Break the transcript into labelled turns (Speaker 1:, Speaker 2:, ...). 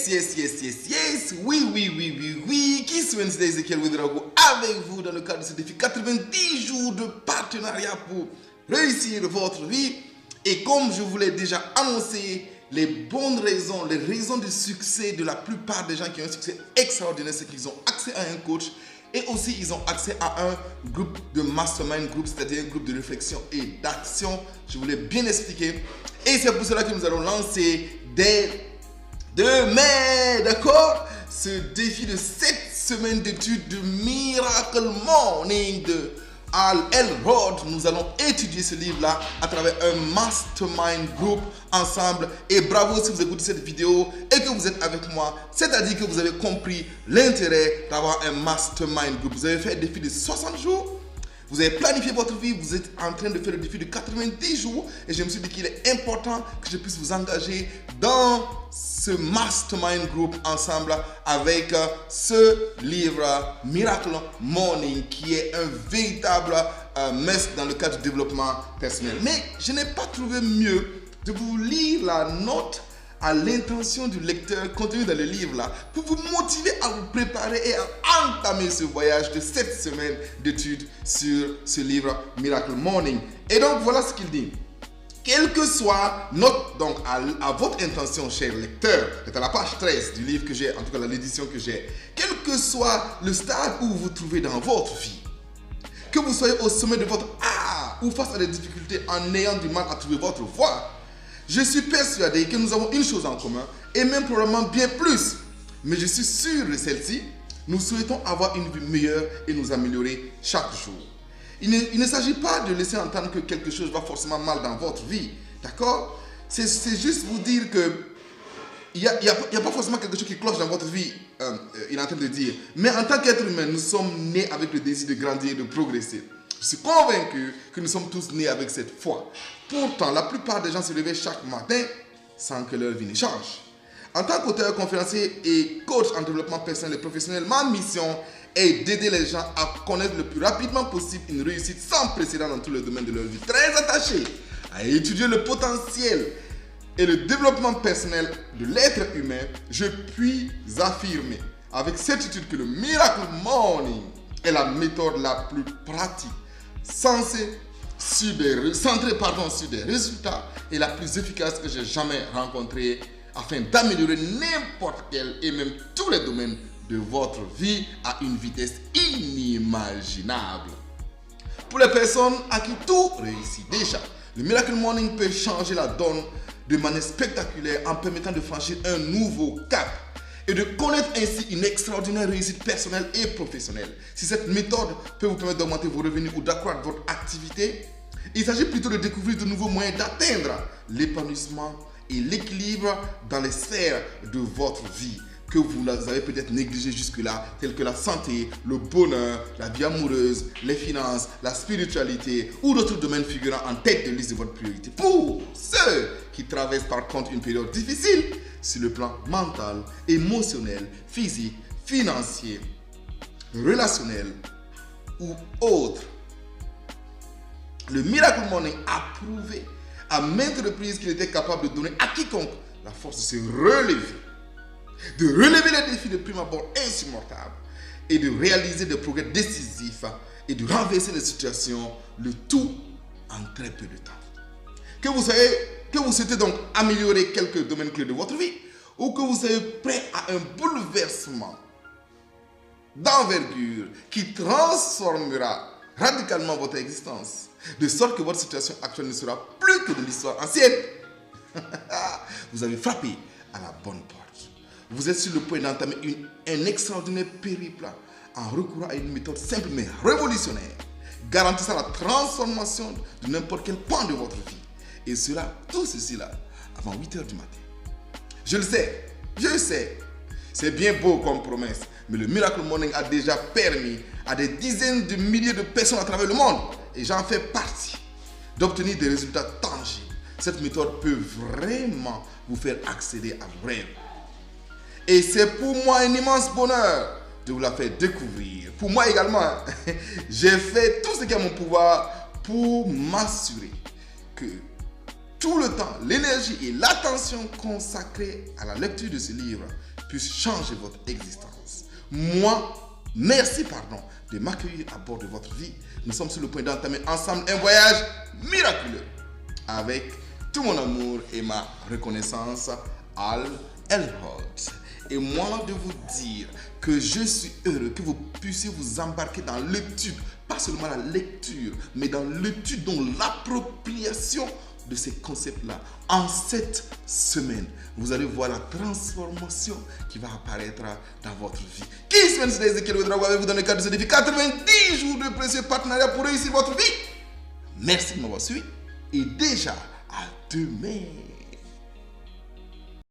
Speaker 1: Yes. Oui. Qui se Wednesday Ezekiel Ouedraogo avec vous dans le cadre de ce défi 90 jours de partenariat pour réussir votre vie. Et comme je vous l'ai déjà annoncé, les bonnes raisons, les raisons de succès de la plupart des gens qui ont un succès extraordinaire, c'est qu'ils ont accès à un coach et aussi ils ont accès à un groupe de mastermind group, c'est-à-dire un groupe de réflexion et d'action. Je vous l'ai bien expliqué. Et c'est pour cela que nous allons lancer dès demain, d'accord, ce défi de 7 semaines d'études de Miracle Morning de Hal Elrod. Nous allons étudier ce livre-là à travers un mastermind group ensemble. Et bravo si vous écoutez cette vidéo et que vous êtes avec moi. C'est-à-dire que vous avez compris l'intérêt d'avoir un mastermind group. Vous avez fait un défi de 60 jours. Vous avez planifié votre vie, vous êtes en train de faire le défi de 90 jours et je me suis dit qu'il est important que je puisse vous engager dans ce mastermind group ensemble avec ce livre Miracle Morning qui est un véritable must dans le cadre du développement personnel. Mais je n'ai pas trouvé mieux de vous lire la note à l'intention du lecteur contenue dans le livre là pour vous motiver à vous préparer et à entamer ce voyage de 7 semaines d'études sur ce livre Miracle Morning. Et donc voilà ce qu'il dit. Quelle que soit notre, donc à votre intention, cher lecteur, c'est à la page 13 du livre que j'ai, en tout cas dans l'édition que j'ai, quel que soit le stade où vous vous trouvez dans votre vie, que vous soyez au sommet de votre art ou face à des difficultés en ayant du mal à trouver votre voie, je suis persuadé que nous avons une chose en commun et même probablement bien plus. Mais je suis sûr de celle-ci, nous souhaitons avoir une vie meilleure et nous améliorer chaque jour. Il ne s'agit pas de laisser entendre que quelque chose va forcément mal dans votre vie, d'accord? C'est juste vous dire que il n'y a pas forcément quelque chose qui cloche dans votre vie, il est en train de dire. Mais en tant qu'être humain, nous sommes nés avec le désir de grandir et de progresser. Je suis convaincu que nous sommes tous nés avec cette foi. Pourtant, la plupart des gens se réveillent chaque matin sans que leur vie ne change. En tant qu'auteur, conférencier et coach en développement personnel et professionnel, ma mission est d'aider les gens à connaître le plus rapidement possible une réussite sans précédent dans tous les domaines de leur vie. Très attaché à étudier le potentiel et le développement personnel de l'être humain, je puis affirmer avec certitude que le Miracle Morning est la méthode la plus pratique, centrée sur des résultats et la plus efficace que j'ai jamais rencontrée afin d'améliorer n'importe quel et même tous les domaines de votre vie à une vitesse inimaginable. Pour les personnes à qui tout réussit déjà, le Miracle Morning peut changer la donne de manière spectaculaire en permettant de franchir un nouveau cap et de connaître ainsi une extraordinaire réussite personnelle et professionnelle. Si cette méthode peut vous permettre d'augmenter vos revenus ou d'accroître votre activité, il s'agit plutôt de découvrir de nouveaux moyens d'atteindre l'épanouissement et l'équilibre dans les sphères de votre vie que vous avez peut-être négligées jusque-là, telles que la santé, le bonheur, la vie amoureuse, les finances, la spiritualité ou d'autres domaines figurant en tête de liste de votre priorité. Pour ceux qui traversent par contre une période difficile sur le plan mental, émotionnel, physique, financier, relationnel ou autre, le Miracle Morning a prouvé à maintes reprises qu'il était capable de donner à quiconque la force de se relever, de relever les défis de prime abord insurmontables et de réaliser des progrès décisifs et de renverser les situations, le tout en très peu de temps. Que vous souhaitez donc améliorer quelques domaines clés de votre vie ou que vous soyez prêt à un bouleversement d'envergure qui transformera radicalement votre existence, de sorte que votre situation actuelle ne sera plus que de l'histoire ancienne. Vous avez frappé à la bonne porte. Vous êtes sur le point d'entamer un extraordinaire périple en recourant à une méthode simple mais révolutionnaire, garantissant la transformation de n'importe quel point de votre vie. Et tout ceci là, avant 8 h du matin. Je le sais, c'est bien beau comme promesse, mais le Miracle Morning a déjà permis à des dizaines de milliers de personnes à travers le monde, et j'en fais partie, d'obtenir des résultats tangibles. Cette méthode peut vraiment vous faire accéder à vos rêves. Et c'est pour moi un immense bonheur de vous la faire découvrir. Pour moi également, j'ai fait tout ce qui est à mon pouvoir pour m'assurer que tout le temps, l'énergie et l'attention consacrées à la lecture de ce livre puissent changer votre existence. Merci de m'accueillir à bord de votre vie. Nous sommes sur le point d'entamer ensemble un voyage miraculeux. Avec tout mon amour et ma reconnaissance, Al Elrod. Et moi de vous dire que je suis heureux que vous puissiez vous embarquer dans l'étude, pas seulement la lecture, mais dans l'étude, donc l'appropriation de ces concepts-là. En cette semaine, vous allez voir la transformation qui va apparaître dans votre vie. Kiss Wednesday, Ezekiel Ouedraogo avec vous dans le cadre de ce défi 90 jours de précieux partenariat pour réussir votre vie. Merci de m'avoir suivi et déjà à demain.